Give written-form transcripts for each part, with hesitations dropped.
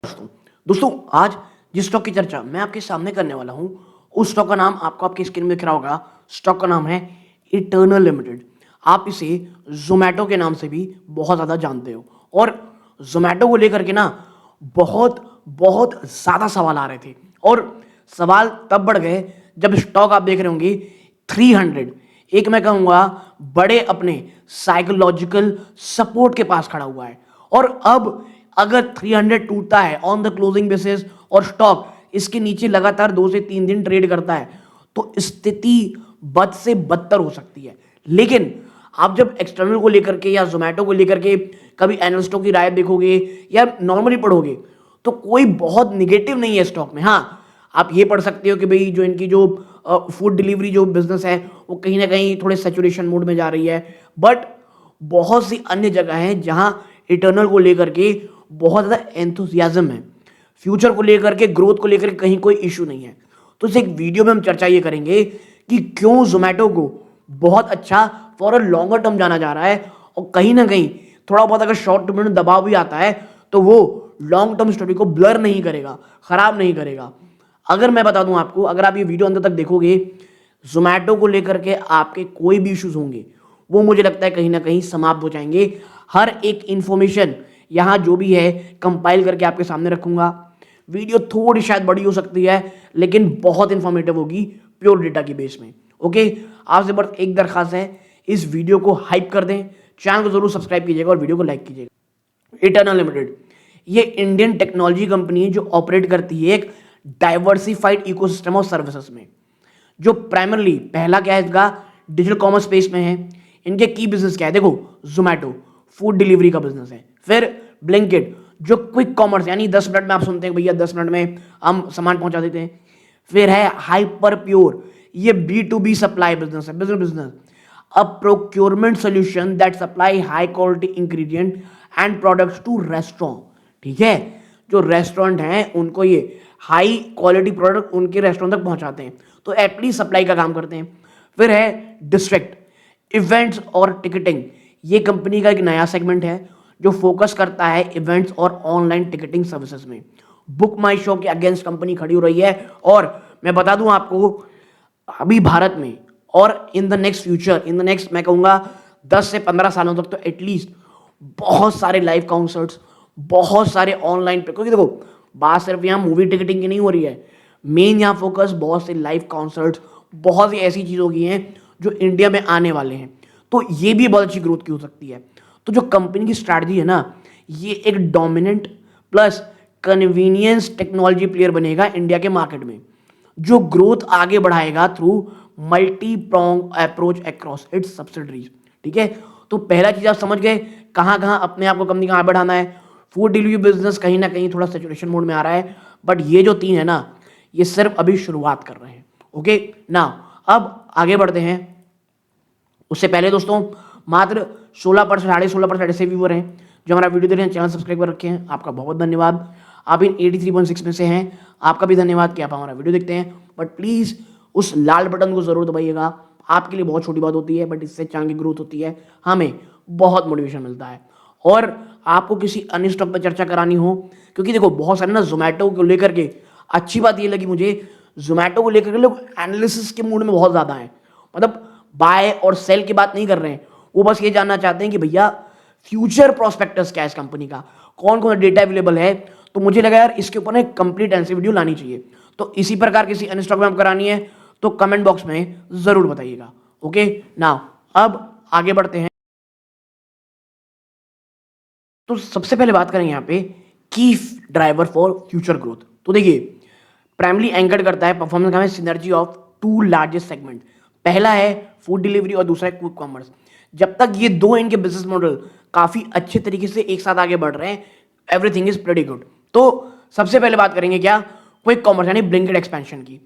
दोस्तों आज जिस स्टॉक की चर्चा मैं आपके सामने करने वाला हूं उस स्टॉक का नाम आपको आपकी स्क्रीन में दिख रहा होगा। स्टॉक का नाम है इटर्नल लिमिटेड। आप इसे जोमैटो के नाम से भी बहुत ज़्यादा जानते हो और जोमैटो को लेकर के ना बहुत बहुत ज़्यादा सवाल आ रहे थे और सवाल तब बढ़ गए जब स्टॉक आप देख रहे होंगे 300 एक मैं कहूँगा बड़े अपने साइकोलॉजिकल सपोर्ट के पास खड़ा हुआ है। और अब अगर 300 टूटता है ऑन द क्लोजिंग बेसिस और स्टॉक इसके नीचे लगातार 2 से 3 दिन ट्रेड करता है तो स्थिति बद से बदतर हो सकती है। लेकिन आप जब एक्सटर्नल को लेकर के या जोमैटो को लेकर के कभी एनालिस्टों की राय देखोगे या नॉर्मली पढ़ोगे तो कोई बहुत निगेटिव नहीं है स्टॉक में। हाँ, आप ये पढ़ सकते हो कि भाई जो इनकी जो फूड डिलीवरी जो बिजनेस है वो कहीं ना कहीं थोड़े सैचुरेशन मोड में जा रही है, बट बहुत सी अन्य जगह हैं जहां इटर्नल को लेकर के बहुत ज़्यादा एंथुसियाज्म है। फ्यूचर को लेकर के, ग्रोथ को लेकर के कहीं कोई इशू नहीं है। तो इस एक वीडियो में हम चर्चा ये करेंगे कि क्यों जोमैटो को बहुत अच्छा फॉर अ लॉन्गर टर्म जाना जा रहा है और कहीं ना कहीं थोड़ा बहुत अगर शॉर्ट टर्म में दबाव भी आता है तो वो लॉन्ग टर्म स्टोरी को ब्लर नहीं करेगा, खराब नहीं करेगा। अगर मैं बता दूं आपको, अगर आप ये वीडियो अंत तक देखोगे, जोमैटो को लेकर के आपके कोई भी इश्यूज होंगे वो मुझे लगता है कहीं ना कहीं समाप्त हो जाएंगे। हर एक इंफॉर्मेशन यहाँ जो भी है कंपाइल करके आपके सामने रखूंगा। वीडियो थोड़ी शायद बड़ी हो सकती है लेकिन बहुत इंफॉर्मेटिव होगी प्योर डेटा की बेस में। ओके, आपसे बस एक दरखास्त है, इस वीडियो को हाइप कर दें, चैनल को जरूर सब्सक्राइब कीजिएगा और वीडियो को लाइक कीजिएगा। इटर्नल लिमिटेड ये इंडियन टेक्नोलॉजी कंपनी है जो ऑपरेट करती है एक डाइवर्सिफाइड इकोसिस्टम ऑफ सर्विसेज में, जो प्राइमरली पहला क्या है इसका डिजिटल कॉमर्स स्पेस में है। इनके की बिजनेस क्या है, देखो जोमैटो फूड डिलीवरी का बिजनेस है, फिर ब्लिंकिट जो क्विक कॉमर्स यानी 10 मिनट में आप सुनते हैं भैया 10 मिनट में हम सामान पहुंचा देते हैं, फिर है हाइपर प्योर ये B2B सप्लाई बिजनेस है, business a procurement solution that supply high quality ingredient and products to restaurant. ठीक है, जो रेस्टोरेंट हैं उनको ये हाई क्वालिटी प्रोडक्ट उनके रेस्टोरेंट तक पहुंचाते हैं, तो एटलीस्ट सप्लाई का काम करते हैं। फिर है डिस्ट्रिक्ट इवेंट्स और टिकटिंग, ये कंपनी का एक नया सेगमेंट है जो फोकस करता है इवेंट्स और ऑनलाइन टिकटिंग सर्विसेज में। बुक माई शो के अगेंस्ट कंपनी खड़ी हो रही है और मैं बता दूं आपको अभी भारत में और in the next future, in the next मैं कहूँगा 10 से 15 सालों तक तो एटलीस्ट बहुत सारे लाइव कॉन्सर्ट्स, बहुत सारे ऑनलाइन पे, क्योंकि देखो बात सिर्फ यहाँ मूवी टिकटिंग की नहीं हो रही है, मेन यहाँ फोकस बहुत से लाइव कॉन्सर्ट्स, बहुत सी ऐसी चीज़ों की हैं जो इंडिया में आने वाले हैं, तो ये भी बहुत अच्छी ग्रोथ की हो सकती है। तो जो कंपनी की स्ट्रैटेजी है ना, ये एक dominant plus convenience technology player बनेगा इंडिया के मार्केट में, जो ग्रोथ आगे बढ़ाएगा through multi prong approach across its subsidiaries. ठीक है, तो पहला चीज आप समझ गए कहाँ कहाँ अपने आप को कंपनी का आगे बढ़ाना है। फूड डिलीवरी बिजनेस कहीं ना कहीं थोड़ा सैचुरेशन मोड में आ रहा है, बट ये जो 3 है ना ये सिर्फ अभी शुरुआत कर रहे हैं। ओके ना, अब आगे बढ़ते हैं। उससे पहले दोस्तों मात्र 16% 16.5% ऐसे व्यूअर हैं जो हमारा वीडियो देख रहे हैं, चैनल सब्सक्राइब कर रखे हैं, आपका बहुत धन्यवाद। आप इन 83.6 में से हैं, आपका भी धन्यवाद कि आप हमारा वीडियो देखते हैं, बट प्लीज़ उस लाल बटन को जरूर दबाइएगा। आपके लिए बहुत छोटी बात होती है बट इससे चैनल की ग्रोथ होती है, हमें बहुत मोटिवेशन मिलता है। और आपको किसी अन्य स्टॉक पर चर्चा करानी हो, क्योंकि देखो बहुत सारे ना जोमैटो को लेकर के अच्छी बात ये लगी मुझे, जोमैटो को लेकर के लोग एनालिसिस के मूड में बहुत ज़्यादा है, मतलब बाय और सेल की बात नहीं कर रहे हैं, वो बस ये जानना चाहते हैं कि भैया फ्यूचर प्रोस्पेक्टस क्या है इस कंपनी का, कौन कौन डेटा अवेलेबल है। तो मुझे लगा यार इसके ऊपर एक कंप्लीट एनालिसिस वीडियो लानी चाहिए, तो इसी प्रकार किसी अन्य स्टॉक में आप करानी है तो कमेंट बॉक्स में जरूर बताइएगा। ओके नाउ अब आगे बढ़ते हैं। तो सबसे पहले बात करें यहाँ पे की ड्राइवर फॉर फ्यूचर ग्रोथ। तो देखिए प्राइमरी एंकर करता है परफॉर्मेंस का सिनर्जी ऑफ 2 लार्जेस्ट सेगमेंट, पहला है फूड डिलीवरी और दूसरा है क्विक कॉमर्स। जब तक ये 2 इनके बिजनेस मॉडल काफी अच्छे तरीके से एक साथ आगे बढ़ रहे हैं, एवरीथिंग इज प्रेटी गुड। तो सबसे पहले बात करेंगे क्या, क्विक कॉमर्स यानी ब्लिंकिट एक्सपेंशन की।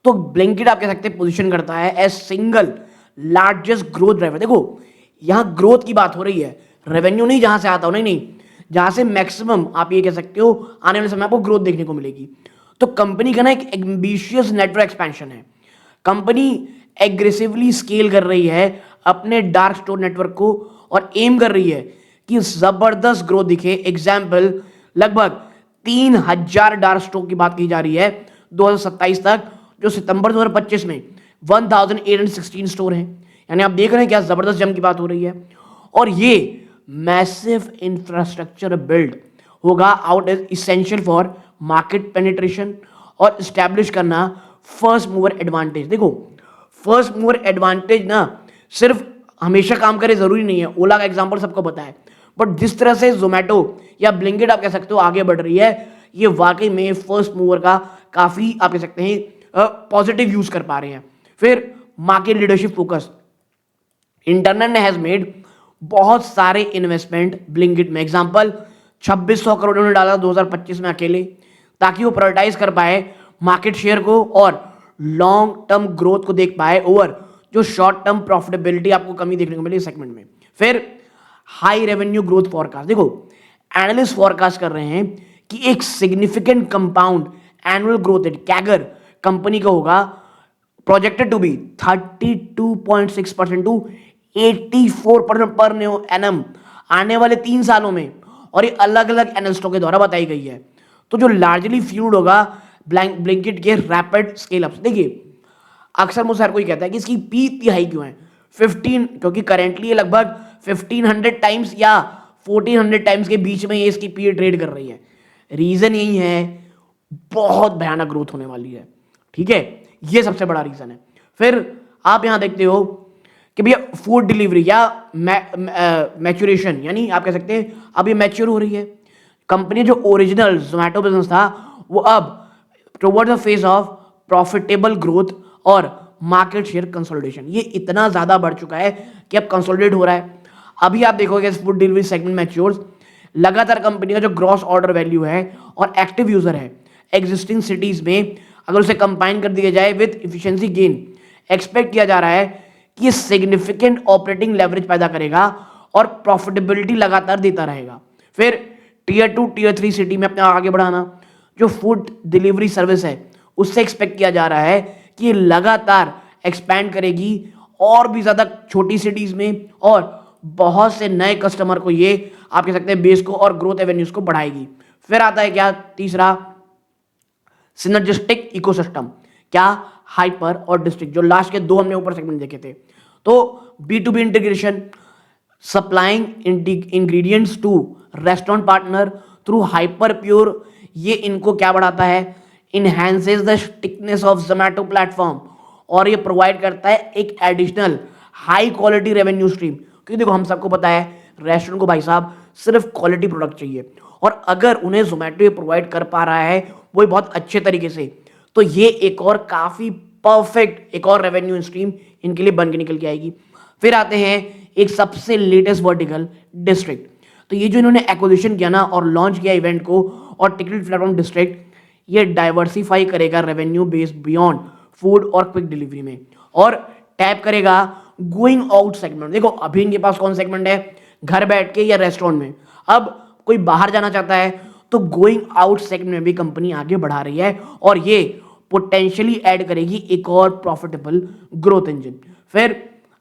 तो ब्लिंकिट आप कह सकते हैं पोजीशन करता है as single largest growth driver. देखो यहाँ ग्रोथ की बात हो रही है, रेवेन्यू नहीं जहां से आता हो, नहीं जहां से मैक्सिमम आप ये कह सकते हो आने वाले समय आपको ग्रोथ देखने को मिलेगी। तो कंपनी का ना एक एम्बिशियस नेटवर्क एक्सपेंशन है, कंपनी एग्रेसिवली स्केल कर रही है अपने डार्क स्टोर नेटवर्क को और एम कर रही है कि जबरदस्त ग्रोथ दिखे। एग्जाम्पल लगभग 3000 डार्क स्टॉक की बात की जा रही है 2027 तक, जो सितंबर 2025 में 1816 स्टोर हैं। यानी आप देख रहे हैं क्या जबरदस्त जम की बात हो रही है। और ये मैसिव इंफ्रास्ट्रक्चर बिल्ड होगा out is essential for market penetration और स्टैब्लिश करना फर्स्ट मूवर एडवांटेज। देखो फर्स्ट मूवर एडवांटेज ना सिर्फ हमेशा काम करे जरूरी नहीं है, ओला का एग्जांपल सबको पता है, बट जिस तरह से जोमेटो या ब्लिंकिट आप कह सकते हो आगे बढ़ रही है, ये वाकई में फर्स्ट मूवर का काफी आप कह सकते हैं पॉजिटिव यूज कर पा रहे हैं। फिर मार्केट लीडरशिप फोकस, इंटरनेट ने हैज मेड बहुत सारे इन्वेस्टमेंट ब्लिंकिट में। एग्जांपल 2600 करोड़ उन्होंने डाला 2025 में अकेले, ताकि वो प्रायोरिटाइज कर पाए मार्केट शेयर को और लॉन्ग टर्म ग्रोथ को देख पाए ओवर जो शॉर्ट टर्म प्रॉफिटेबिलिटी आपको कमी देखने को मिली सेगमेंट में। फिर हाई रेवेन्यू ग्रोथ फॉरकास्ट, देखो एनालिस्ट फॉरकास्ट कर रहे हैं कि एक significant compound annual growth rate CAGR company का होगा projected to be 32.6% to 84% per annum आने वाले 3 सालों में, और ये अलग अलग एनालिस्टों के द्वारा बताई गई है। तो जो लार्जली फ्यूल्ड होगा ब्लिंकिट के रैपिड स्केल अप। देखिए अक्सर मुझसे हर कोई कहता है कि इसकी पी इतनी हाई क्यों है 15, क्योंकि करेंटली ये लगभग 1500 टाइम्स या 1400 टाइम्स के बीच में ये इसकी पी ट्रेड कर रही है। रीजन यही है, बहुत भयानक ग्रोथ होने वाली है, ठीक है, ये सबसे बड़ा रीजन है। फिर आप यहां देखते हो कि भैया फूड डिलीवरी या मैच्योरेशन, यानी आप कह सकते हैं अब ये मैच्योर हो रही है। कंपनी जो ओरिजिनल जोमेटो बिजनेस था वो अब towards the phase of profitable growth और मार्केट शेयर कंसोलिडेशन, ये इतना ज्यादा बढ़ चुका है कि अब कंसोलिडेट हो रहा है। अभी आप देखोगे फूड डिलीवरी सेगमेंट मैच्योर्स, लगातार कंपनी का जो ग्रॉस ऑर्डर वैल्यू है और एक्टिव यूजर है एग्जिस्टिंग सिटीज में, अगर उसे कंबाइन कर दिया जाए विद इफिशिएंसी गेन, एक्सपेक्ट किया जा रहा है कि ये सिग्निफिकेंट ऑपरेटिंग लेवरेज पैदा करेगा और प्रॉफिटेबिलिटी लगातार देता रहेगा। फिर टीयर 2 टीयर 3 सिटी में अपने आगे बढ़ाना, जो फूड डिलीवरी सर्विस है उससे एक्सपेक्ट किया जा रहा है कि ये लगातार एक्सपैंड करेगी और भी ज्यादा छोटी सिटीज में, और बहुत से नए कस्टमर को ये आप कह सकते हैं बेस को और ग्रोथ एवेन्यूज को बढ़ाएगी। फिर आता है क्या तीसरा, सिनर्जिस्टिक इकोसिस्टम, क्या हाइपर और डिस्ट्रिक्ट, जो लास्ट के 2 हमने ऊपर सेगमेंट देखे थे। तो B2B integration, supplying ingredients to restaurant partner through Hyperpure, ये इनको क्या बढ़ाता है, enhances the stickiness of Zomato platform, और ये प्रोवाइड करता है एक additional high quality revenue stream. क्योंकि देखो हम सबको पता है रेस्टोरेंट को भाई साहब सिर्फ क्वालिटी प्रोडक्ट चाहिए, और अगर उन्हें जोमेटो ये प्रोवाइड कर पा रहा है वो बहुत अच्छे तरीके से, तो ये एक और काफी परफेक्ट एक और रेवेन्यू स्ट्रीम इनके लिए बन के निकल के आएगी। फिर आते हैं एक सबसे लेटेस्ट वर्टिकल, डिस्ट्रिक्ट। तो ये जो इन्होंने एक्विजिशन किया ना और लॉन्च किया इवेंट को और टिकट प्लेटफॉर्म डिस्ट्रिक्ट, ये डाइवर्सिफाई करेगा रेवेन्यू बेस बियॉन्ड फूड और क्विक डिलीवरी में, और टैप करेगा गोइंग आउट सेगमेंट। देखो अभी इनके पास कौन सेगमेंट है, घर बैठ के या रेस्टोरेंट में, अब कोई बाहर जाना चाहता है तो गोइंग आउट सेगमेंट में भी कंपनी आगे बढ़ा रही है, और ये पोटेंशियली ऐड करेगी एक और प्रॉफिटेबल ग्रोथ इंजन। फिर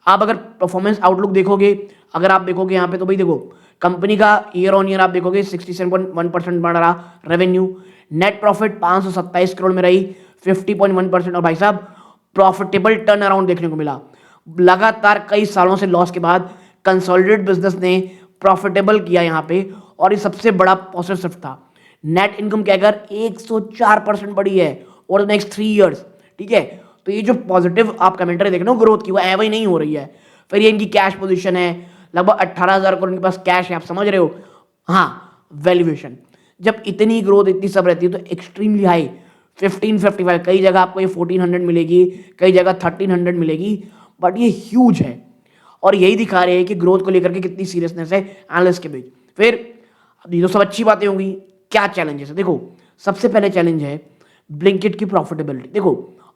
आप अगर परफॉर्मेंस आउटलुक देखोगे, अगर आप देखोगे यहाँ पे, तो भाई देखो कंपनी का ईयर ऑन ईयर आप देखोगे 67.1% बढ़ रहा रेवेन्यू, नेट प्रॉफिट 527 करोड़ में रही 50.1%, और भाई साहब प्रॉफिटेबल टर्न अराउंड देखने को मिला। लगातार कई सालों से लॉस के बाद कंसोलिडेटेड बिजनेस ने प्रॉफिटेबल किया यहाँ पे, और ये सबसे बड़ा पॉजिटिव शिफ्ट था। नेट इनकम क्या अगर 104% बढ़ी है और नेक्स्ट 3 इयर्स, ठीक है। तो ये जो पॉजिटिव आप कमेंटरी देख रहे हो ग्रोथ की, वो एवं ही नहीं हो रही है। फिर ये इनकी कैश पोजीशन है लगभग 18,000 करोड़ इनके पास कैश है, आप समझ रहे हो। हाँ, वैल्यूएशन जब इतनी ग्रोथ इतनी सब रहती है तो एक्सट्रीमली हाई 1555, कई जगह आपको ये 1400 मिलेगी, कई जगह 1300 मिलेगी, बट ये ह्यूज है, और यही दिखा रहे हैं कि ग्रोथ को लेकर के कितनी सीरियसनेस है एनालिस्ट के बीच। फिर ये तो सब अच्छी बातें होंगी, क्या चैलेंजेस है, देखो सबसे पहले चैलेंज है ब्लिंकिट की प्रॉफिटेबिलिटी। देखो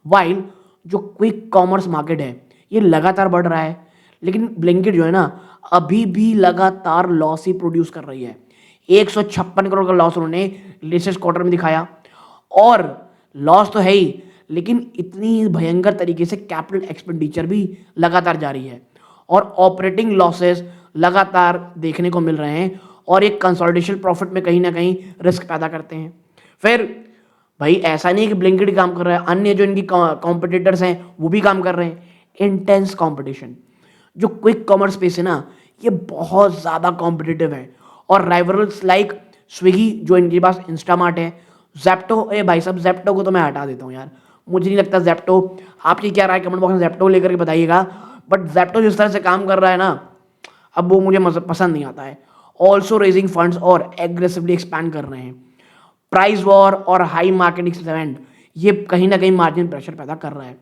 वाइल जो क्विक कॉमर्स मार्केट है ये लगातार बढ़ रहा है, लेकिन ब्लिंकिट जो है ना अभी भी लगातार लॉस ही प्रोड्यूस कर रही है। 156 करोड़ का लॉस उन्होंने लेटेस्ट क्वार्टर में दिखाया, और लॉस तो है ही, लेकिन इतनी भयंकर तरीके से कैपिटल एक्सपेंडिचर भी लगातार जारी है, और ऑपरेटिंग लॉसेस लगातार देखने को मिल रहे हैं, और एक कंसोलिडेशन प्रॉफिट में कहीं ना कहीं रिस्क पैदा करते हैं। फिर भाई ऐसा नहीं कि ब्लिंकिट काम कर रहा है, अन्य जो इनकी कॉम्पिटिटर्स हैं वो भी काम कर रहे हैं। इंटेंस कंपटीशन, जो क्विक कॉमर्स स्पेस है ना, ये बहुत ज़्यादा कॉम्पिटिटिव है। और राइवल्स लाइक स्विगी, जो इनके पास इंस्टामार्ट है, जेप्टो, ए भाई साहब जेप्टो को तो मैं हटा देता हूँ यार, मुझे नहीं लगता जेप्टो, आपकी क्या राय कमेंट बॉक्स में जेप्टो लेकर के बताइएगा। बट जेप्टो जिस तरह से काम कर रहा है ना, अब वो मुझे पसंद नहीं आता है। ऑल्सो रेजिंग फंड्स और एग्रेसिवली एक्सपैंड कर रहे हैं। प्राइस वॉर और हाई मार्केटिंग स्पेंड, ये कहीं ना कहीं मार्जिन प्रेशर पैदा कर रहा है।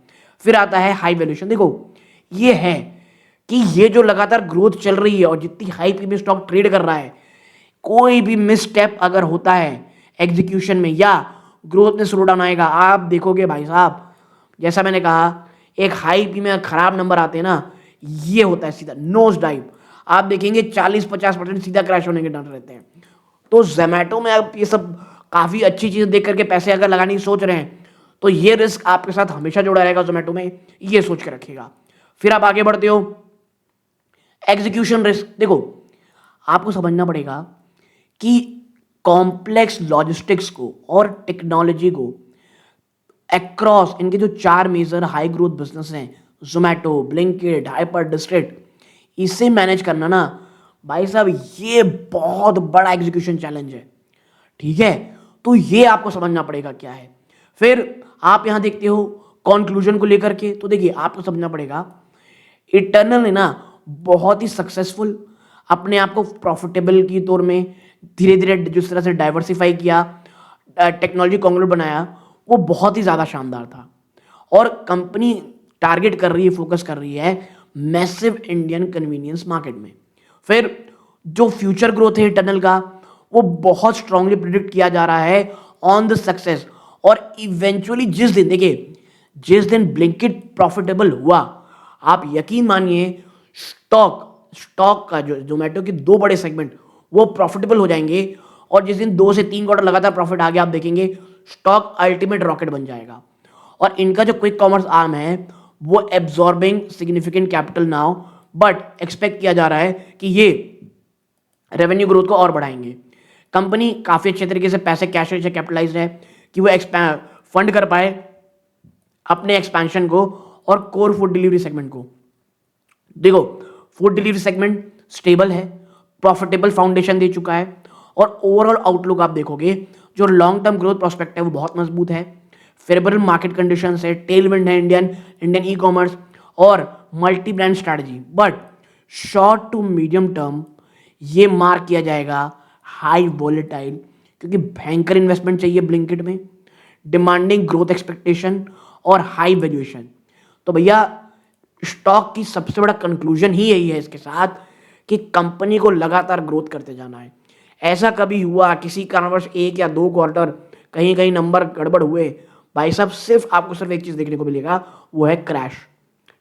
फिर आता है हाई वैल्यूएशन। देखो ये है कि ये जो लगातार ग्रोथ चल रही है और जितनी हाई पी में स्टॉक ट्रेड कर रहा है, कोई भी मिसस्टेप अगर होता है एग्जीक्यूशन में या ग्रोथ में स्लो डाउन आएगा, आप देखोगे भाई साहब, जैसा मैंने कहा एक हाई पी में खराब नंबर आते हैं ना, ये होता है सीधा नोज डाइव। आप देखेंगे 40-50% सीधा क्रैश होने के डर रहते हैं। तो जोमेटो में आप ये सब काफ़ी अच्छी चीज़ देख करके पैसे अगर लगाने की सोच रहे हैं, तो ये रिस्क आपके साथ हमेशा जुड़ा रहेगा जोमेटो में, ये सोच के रखिएगा। फिर आप आगे बढ़ते हो, एग्जीक्यूशन रिस्क। देखो आपको समझना पड़ेगा कि कॉम्प्लेक्स लॉजिस्टिक्स को और टेक्नोलॉजी को अक्रॉस इनके जो 4 मेजर हाई ग्रोथ बिजनेस हैं, जोमेटो, ब्लिंकिट, हाइपर डिस्ट्रिक्ट, इसे मैनेज करना ना भाई साहब, ये बहुत बड़ा एग्जीक्यूशन चैलेंज है। ठीक है, तो ये आपको समझना पड़ेगा क्या है। फिर आप यहां देखते हो कंक्लूजन को लेकर के, तो देखिए आपको समझना पड़ेगा इटर्नल ने ना बहुत ही सक्सेसफुल अपने आप को प्रॉफिटेबल की तौर में धीरे धीरे जिस तरह से डाइवर्सिफाई किया, टेक्नोलॉजी कॉन्ग्लोमेरेट बनाया, वो बहुत ही ज़्यादा शानदार था। और कंपनी टारगेट कर रही है, फोकस कर रही है मैसिव इंडियन कन्वीनियंस मार्केट में। फिर जो फ्यूचर ग्रोथ है इटर्नल का, वो बहुत स्ट्रांगली प्रिडिक्ट किया जा रहा है ऑन द सक्सेस। और इवेंचुअली जिस दिन, देखिए जिस दिन ब्लिंकिट प्रॉफिटेबल हुआ, आप यकीन मानिए स्टॉक का जो जोमेटो के 2 बड़े सेगमेंट वो प्रॉफिटेबल हो जाएंगे। और जिस दिन 2 से 3 क्वार्टर लगातार प्रॉफिट आ गया, आप देखेंगे स्टॉक अल्टीमेट रॉकेट बन जाएगा। और इनका जो क्विक कॉमर्स आर्म है वो absorbing significant capital now, but expect किया जा रहा है कि ये रेवेन्यू ग्रोथ को और बढ़ाएंगे। कंपनी काफी अच्छे तरीके से पैसे कैश से कैपिटलाइज है कि वो फंड कर पाए अपने एक्सपेंशन को और कोर फूड डिलीवरी सेगमेंट को। देखो फूड डिलीवरी सेगमेंट स्टेबल है, प्रॉफिटेबल फाउंडेशन दे चुका है, और ओवरऑल आउटलुक आप देखोगे जो लॉन्ग टर्म ग्रोथ प्रोस्पेक्ट है वो बहुत मजबूत है। फेवरेबल मार्केट कंडीशंस है, टेलविंड है इंडियन ई कॉमर्स और multi brand strategy. But short to medium term ये मार्क किया जाएगा हाई वॉलेटाइल, क्योंकि भयंकर इन्वेस्टमेंट चाहिए ब्लिंकिट में, डिमांडिंग ग्रोथ एक्सपेक्टेशन और हाई वैल्यूएशन। तो भैया स्टॉक की सबसे बड़ा कंक्लूजन ही यही है इसके साथ कि कंपनी को लगातार ग्रोथ करते जाना है। ऐसा कभी हुआ किसी कारणवश 1 या 2 क्वार्टर कहीं कहीं नंबर गड़बड़ हुए, भाई साहब आपको सिर्फ एक चीज देखने को मिलेगा, वो है क्रैश।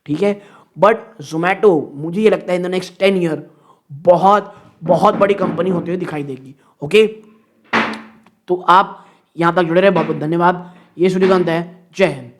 ठीक है, बट जोमेटो मुझे ये लगता है इन द नेक्स्ट 10 ईयर बहुत बहुत बड़ी कंपनी होते हुए दिखाई देगी। ओके, तो आप यहां तक जुड़े रहे, बहुत बहुत धन्यवाद। ये सूर्यकांत है, जय हिंद।